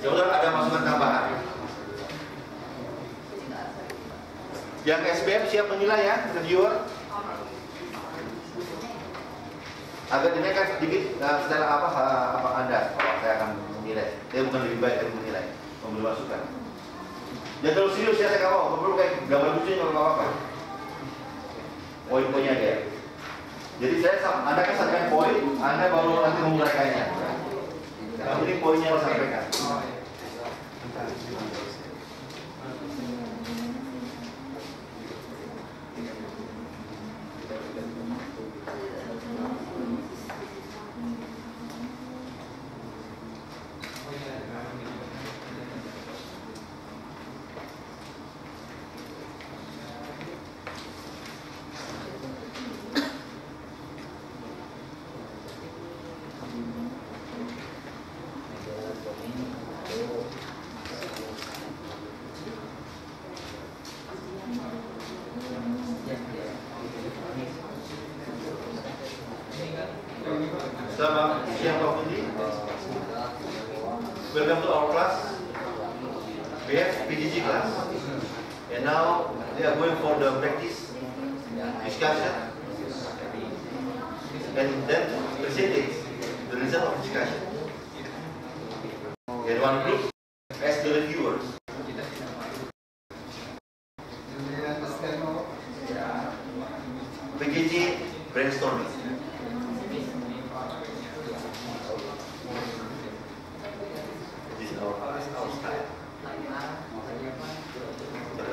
Ya udah, ada masukan tambahan. Yang SBM siap menilai ya, reviewer. Agak dinaikkan sedikit secara apa Anda, kalau saya akan menilai. Saya bukan lebih baik dari menilai, memberi masukan. Jangan terlalu serius ya, saya mau. Perlu kayak gambar lucunya kalau apa-apa. Poin-poinnya aja. Jadi Anda kan sampaikan poin, Anda baru nanti menguraikannya. Yang penting poinnya harus sampaikan. Selamat siang Pak Budi. Welcome to our class. We have PGG class. And now we are going for the practice discussion. And then presenting the result of discussion. And one group as the reviewers. PGG brainstorming.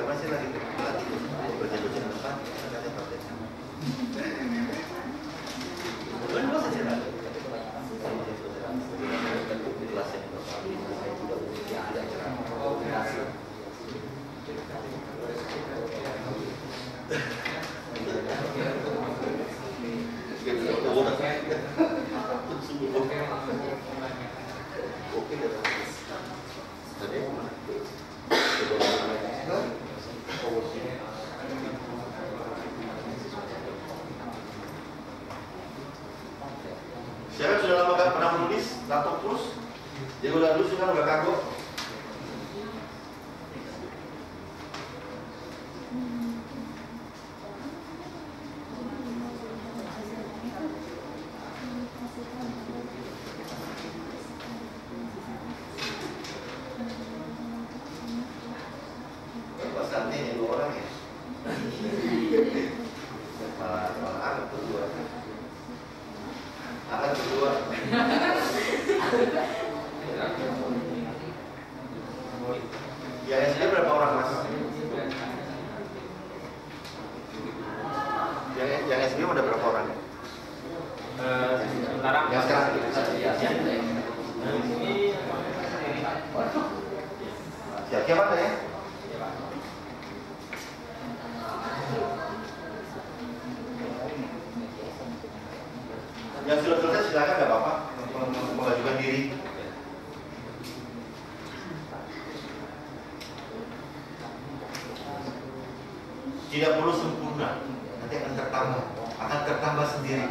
Masih lagi berlatih baca-baca depan ada prakteknya. Bukan bahasa cerita. Kelasnya tidak cerah. Siapa sudah lama gak pernah menulis laptop terus? Dia udah lulus kan udah kagok. Ya SD berapa orang mas? Yang SD ada berapa orang? Sekarang yang sekarang siapa ada ya? Yang sudah selesai silakan, nggak apa-apa mengajukan diri. Tidak perlu sempurna, nanti akan tertambah sendiri.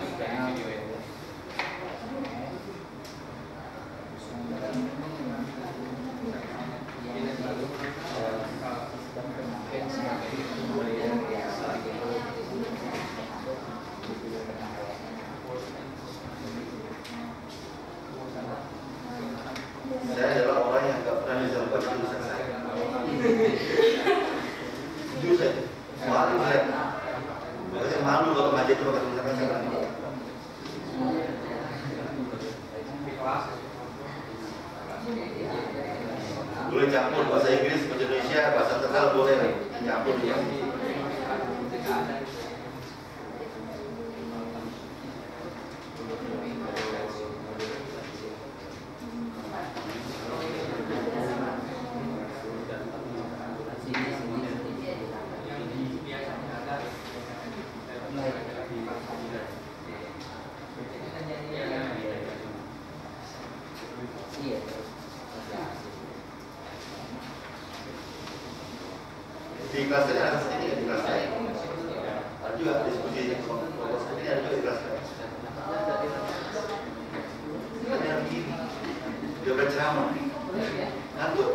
Saya adalah orang yang nggak pernah bisa lupa jurusan saya. Jujur saya. Malu saya. Makanya malu kalau ngaji itu pakai tulisan saya. Boleh campur bahasa Inggris, bahasa Indonesia, bahasa Tegal boleh campur ya. Di kelas ini ada seperti ini, di kelas lain ada juga diskusi kelompok seperti ini, ada juga di kelas lain. Ini kan yang begini dia berceramah ngantuk.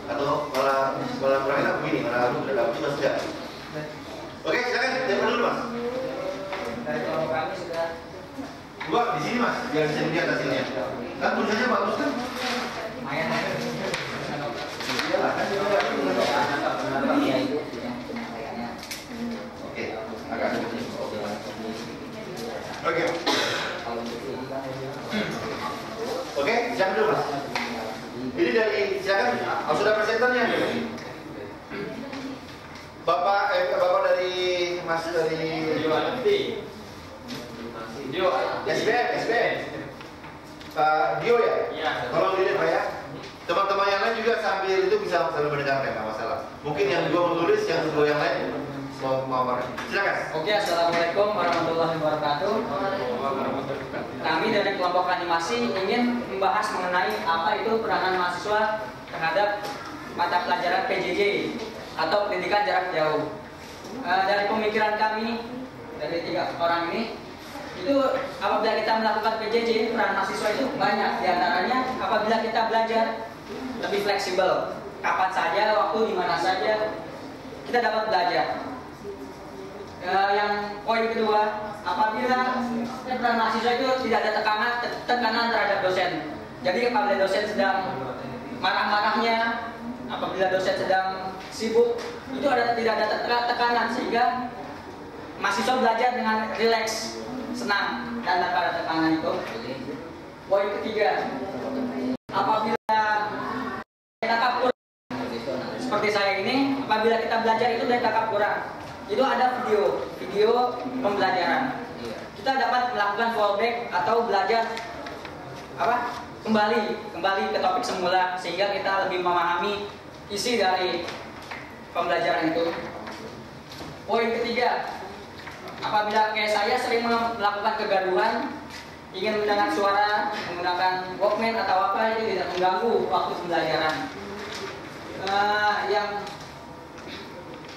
Atau malah kurang enak begini, malah udah dapat juga sudah. Oke, silakan, saya dulu Mas. Dari kelompok kami sudah. Dua di sini Mas, biar bisa dilihat hasilnya. Kan tulisannya bagus kan? Lumayan. Iyalah, kan Iya itu. Oke, agak sedikit. Oke. Oke, siap dulu Mas. Ini dari silakan, sudah presenternya. Bapak dari Mas dari Dio. SBM. Pak Dio ya? Iya. Tolong dilihat Pak ya. Teman-teman yang lain juga sambil itu bisa sambil mendengarkan, nggak masalah. Mungkin yang dua menulis, yang kedua yang lain mau silakan. Oke, assalamualaikum warahmatullahi wabarakatuh. Kami dari kelompok animasi ingin membahas mengenai apa itu peranan mahasiswa terhadap mata pelajaran PJJ atau pendidikan jarak jauh. Dari pemikiran kami dari 3 orang ini, itu apabila kita melakukan PJJ, peran mahasiswa itu banyak. Di antaranya apabila kita belajar lebih fleksibel, kapan saja, waktu di mana saja kita dapat belajar. Yang poin kedua, apabila peran mahasiswa itu tidak ada tekanan terhadap dosen. Jadi apabila dosen sedang marah-marahnya, apabila dosen sedang sibuk, itu tidak ada tekanan sehingga mahasiswa belajar dengan rileks, senang dan tanpa ada tekanan itu. Poin ketiga, apabila kita kapur seperti saya ini, apabila kita belajar itu dari kakak kurang, itu ada video pembelajaran. Kita dapat melakukan fallback atau belajar kembali ke topik semula sehingga kita lebih memahami isi dari pembelajaran itu. Poin ketiga, apabila kayak saya sering melakukan kegaduhan, ingin mendengar suara menggunakan Walkman atau apa, itu tidak mengganggu waktu pembelajaran. Yang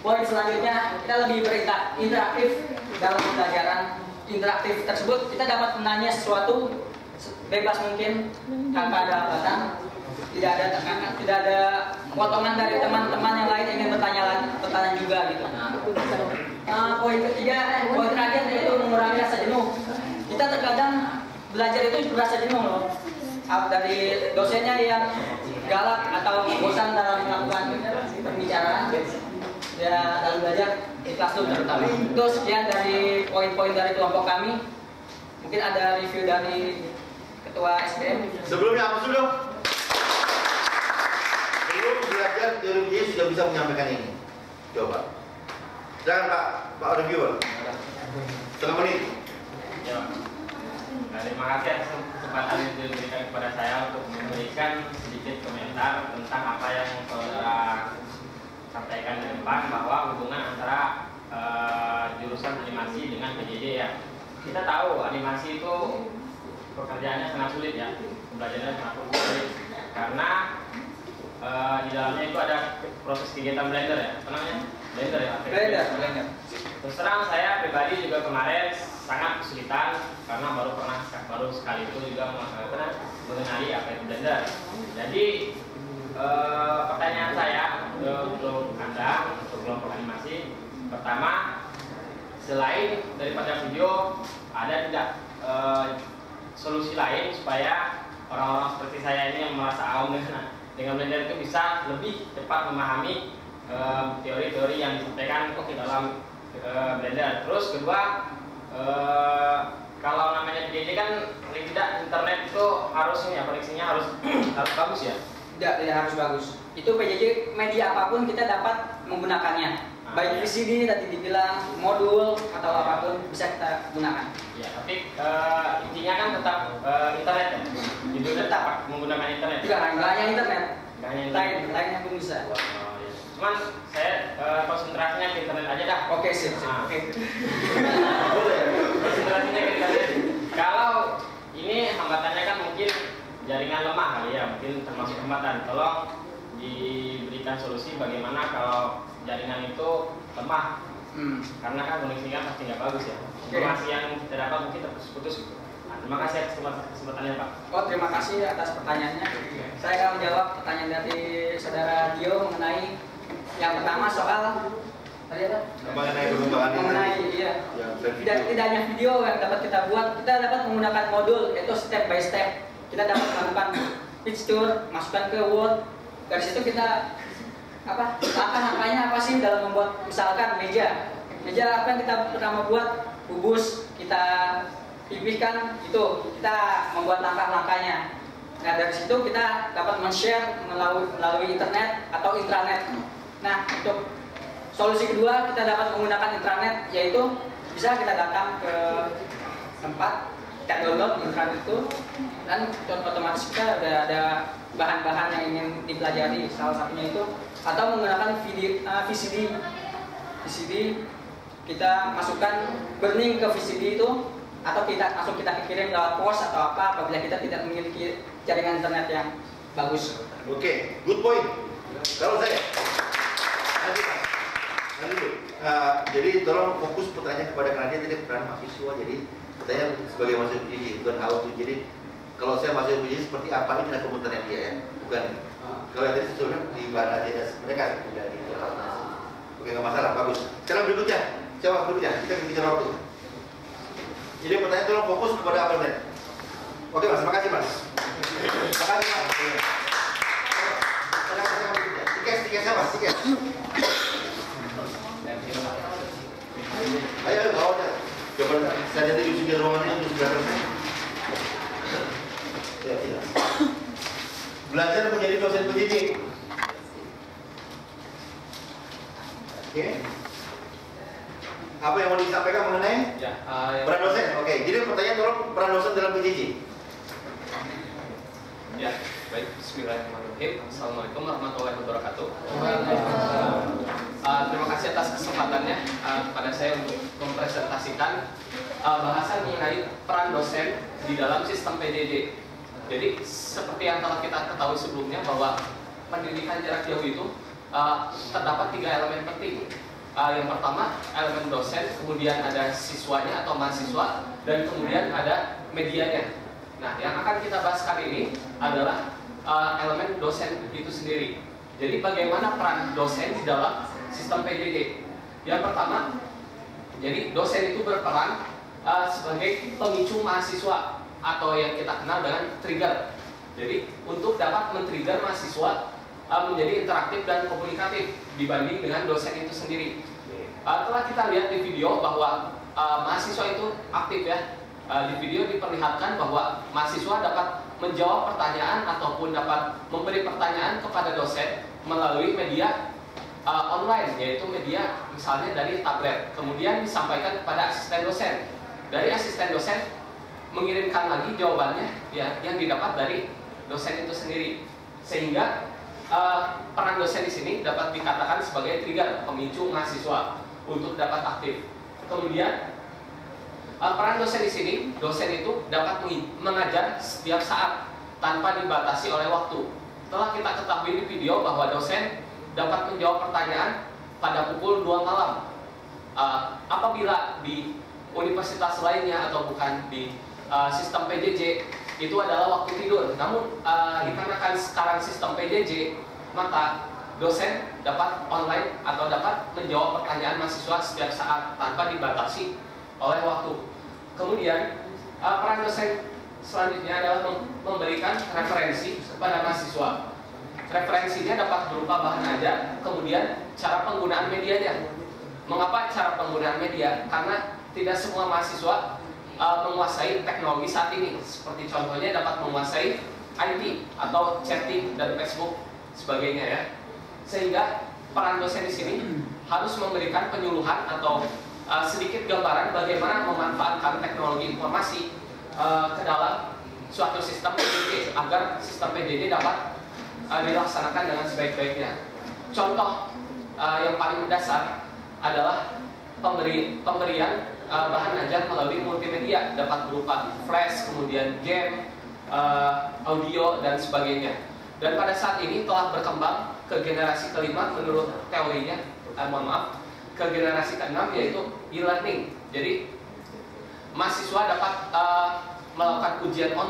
poin selanjutnya, kita lebih interaktif dalam pembelajaran. Interaktif tersebut kita dapat menanya sesuatu bebas mungkin tanpa ada hambatan, tidak ada tekanan, tidak ada potongan dari teman-teman yang lain ingin bertanya juga gitu. Poin terakhir yaitu mengurangi rasa jenuh. Kita terkadang belajar itu berasa jenuh loh, dari dosennya yang galak atau bosan dalam melakukan pembicaraan ya dalam belajar di kelas terutama. Itu sekian dari poin-poin dari kelompok kami. Mungkin ada review dari Ketua SBM. Sebelumnya apa dulu? Belum belajar teori dia sudah bisa menyampaikan ini. Coba. Silakan Pak reviewer. Setengah menit. Ya. Terima kasih atas kesempatan yang diberikan kepada saya untuk memberikan sedikit komentar tentang apa yang saudara sampaikan di depan, bahwa hubungan antara jurusan animasi dengan PJJ ya. Kita tahu animasi itu pekerjaannya sangat sulit ya, pembelajarannya sangat sulit karena di dalamnya itu ada proses kegiatan blender ya, apa namanya? Blender ya. Blender. Terus terang saya pribadi juga kemarin sangat kesulitan karena baru sekali itu juga mengenali apa itu blender. Jadi pertanyaan saya untuk Anda, untuk kelompok animasi, pertama, selain daripada video, ada tidak solusi lain supaya orang-orang seperti saya ini yang merasa awam dengan blender itu bisa lebih cepat memahami teori-teori yang disampaikan dalam blender. Terus kedua, kalau namanya PJJ kan paling tidak internet itu harus koneksinya harus bagus ya. Tidak harus bagus. Itu PJJ media apapun kita dapat menggunakannya. Baik VCD tadi dibilang, modul atau apapun bisa kita gunakan. Ya, tapi intinya kan tetap internet ya. Itu tetap menggunakan internet. Tidak hanya internet. Lainnya pun bisa. Oh, ya. Cuman saya konsentrasinya ke internet aja dah. Oke, sip. Oke. Konsentrasinya ke internet. Kalau ini hambatannya kan mungkin jaringan lemah kali ya, mungkin termasuk hambatan. Tolong diberikan solusi bagaimana kalau jaringan itu lemah, karena kan koneksinya pasti nggak bagus ya. Informasi yang kita dapat mungkin terputus-putus gitu. Nah, terima kasih atas kesempatannya Pak. Oh, terima kasih atas pertanyaannya. Saya akan menjawab pertanyaan dari saudara Dio mengenai yang pertama soal tadi apa? Mengenai iya. Tidak hanya video yang dapat kita buat, kita dapat menggunakan modul yaitu step by step. Kita dapat melakukan picture, masukkan ke Word. Dari situ kita langkah-langkahnya apa sih dalam membuat misalkan meja apa yang kita pertama buat, bubus, kita pipihkan, itu kita membuat langkah-langkahnya. Nah dari situ kita dapat men-share melalui internet atau intranet. Nah untuk solusi kedua kita dapat menggunakan intranet, yaitu bisa kita datang ke tempat, kita download intranet itu, dan otomatis kita ada bahan-bahan yang ingin dipelajari, salah satunya itu, atau menggunakan VCD, kita masukkan burning ke VCD itu, atau langsung kita kirim lewat pos atau apa apabila kita tidak memiliki jaringan internet yang bagus. Oke, good point. Kalau saya nanti dulu. Jadi tolong fokus pertanyaan kepada karena dia tidak peran mahasiswa. Jadi pertanyaan sebagai mahasiswa PJJ, bukan how to. Jadi kalau saya mahasiswa PJJ seperti apa ini tidak komentarnya dia ya, bukan. Kalau yang tadi sebetulnya di bahan aja mereka tidak di kelas. Oke, nggak masalah, bagus. Sekarang berikutnya, siapa berikutnya? Kita bicara waktu. Jadi pertanyaan tolong fokus kepada apa nih? Oke Mas, terima kasih Mas. Terima kasih Mas. Tiket siapa? Tiket. Ayo, bawa deh. Coba saya nanti di sini ruangannya untuk belajar. Ya, tidak. Belajar menjadi dosen pendidik. Oke. Apa yang mau disampaikan mengenai peran dosen? Oke, jadi pertanyaan tolong peran dosen dalam PJJ. Ya, baik. Bismillahirrahmanirrahim. Assalamualaikum warahmatullahi wabarakatuh. Terima kasih atas kesempatannya kepada saya untuk mempresentasikan bahasan mengenai peran dosen di dalam sistem PJJ. Jadi seperti yang telah kita ketahui sebelumnya bahwa pendidikan jarak jauh itu terdapat 3 elemen penting. Yang pertama elemen dosen, kemudian ada siswanya atau mahasiswa, dan kemudian ada medianya. Nah, yang akan kita bahas kali ini adalah elemen dosen itu sendiri. Jadi bagaimana peran dosen di dalam sistem PJJ? Yang pertama, jadi dosen itu berperan sebagai pemicu mahasiswa atau yang kita kenal dengan trigger. Jadi untuk dapat men-trigger mahasiswa menjadi interaktif dan komunikatif dibanding dengan dosen itu sendiri. Telah kita lihat di video bahwa mahasiswa itu aktif ya. Di video diperlihatkan bahwa mahasiswa dapat menjawab pertanyaan ataupun dapat memberi pertanyaan kepada dosen melalui media online, yaitu media misalnya dari tablet. Kemudian disampaikan kepada asisten dosen. Dari asisten dosen mengirimkan lagi jawabannya ya, yang didapat dari dosen itu sendiri. Sehingga peran dosen di sini dapat dikatakan sebagai trigger, pemicu mahasiswa untuk dapat aktif. Kemudian peran dosen di sini, dosen itu dapat mengajar setiap saat tanpa dibatasi oleh waktu. Telah kita ketahui di video bahwa dosen dapat menjawab pertanyaan pada pukul 2 malam. Apabila di universitas lainnya atau bukan di sistem PJJ itu adalah waktu tidur. Namun dikarenakan sekarang sistem PJJ, maka dosen dapat online atau dapat menjawab pertanyaan mahasiswa setiap saat tanpa dibatasi oleh waktu. Kemudian peran dosen selanjutnya adalah memberikan referensi kepada mahasiswa. Referensinya dapat berupa bahan ajar, kemudian cara penggunaan medianya. Mengapa cara penggunaan media? Karena tidak semua mahasiswa menguasai teknologi saat ini. Seperti contohnya dapat menguasai IT atau chatting dan Facebook sebagainya ya. Sehingga peran dosen di sini harus memberikan penyuluhan atau sedikit gambaran bagaimana memanfaatkan teknologi informasi ke dalam suatu sistem PJJ agar sistem PJJ dapat dilaksanakan dengan sebaik-baiknya. Contoh yang paling mendasar adalah pemberian bahan ajar melalui multimedia, dapat berupa flash, kemudian game, audio dan sebagainya. Dan pada saat ini telah berkembang ke generasi kelima menurut teorinya, ke generasi keenam yaitu e-learning. Jadi mahasiswa dapat melakukan ujian online